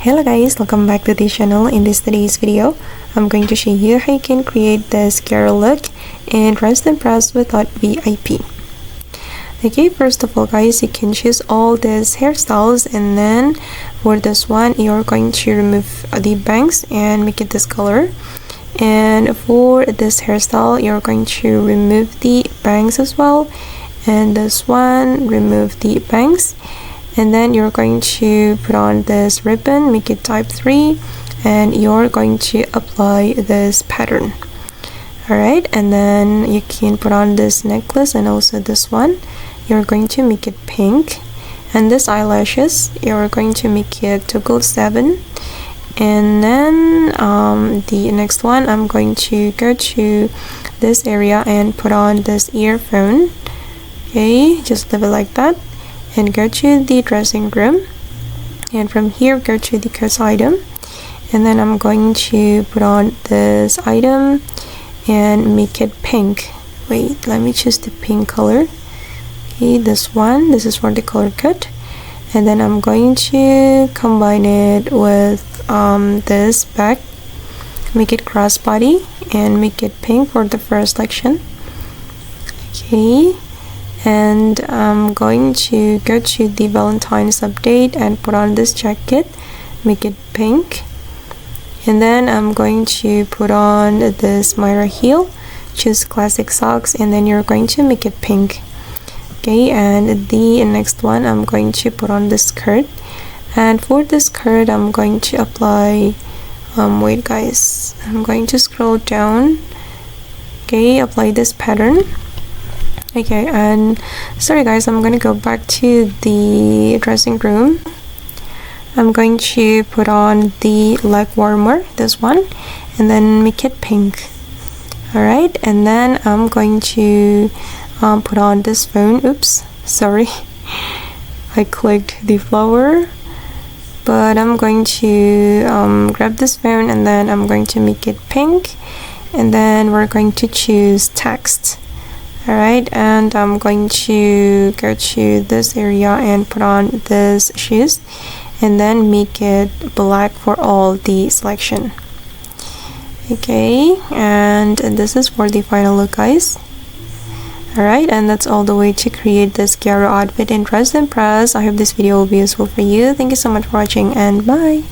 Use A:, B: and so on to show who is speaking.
A: Hello guys, welcome back to the channel. In today's video, I'm going to show you how you can create this Gyaru look and dress and press without VIP. Okay, first of all guys, you can choose all these hairstyles, and then for this one you're going to remove the bangs and make it this color. And for this hairstyle you're going to remove the bangs as well, and this one remove the bangs. And then you're going to put on this ribbon, make it type 3, and you're going to apply this pattern. Alright, and then you can put on this necklace and also this one. You're going to make it pink. And this eyelashes, you're going to make it toggle 7. And then the next one, I'm going to go to this area and put on this earphone. Okay, just leave it like that. And go to the dressing room, and from here go to the coat item, and then I'm going to put on this item and make it pink. Wait, let me choose the pink color. Okay, this one, this is for the color code. And then I'm going to combine it with this back, make it crossbody and make it pink for the first section. Okay, and I'm going to go to the Valentine's update and put on this jacket, make it pink. And then I'm going to put on this Myra heel, choose classic socks, and then you're going to make it pink. Okay, and the next one I'm going to put on this skirt, and for this skirt I'm going to apply wait guys, I'm going to scroll down. Okay, apply this pattern. Okay, and sorry guys, I'm gonna go back to the dressing room. I'm going to put on the leg warmer, this one, and then make it pink. Alright, and then I'm going to put on this phone. Oops, sorry, I clicked the flower, but I'm going to grab this phone, and then I'm going to make it pink, and then we're going to choose text. Alright, and I'm going to go to this area and put on this shoes, and then make it black for all the selection. Okay, and this is for the final look guys. Alright, and that's all the way to create this Gyaru outfit in Dress and Press. I hope this video will be useful for you. Thank you so much for watching, and bye!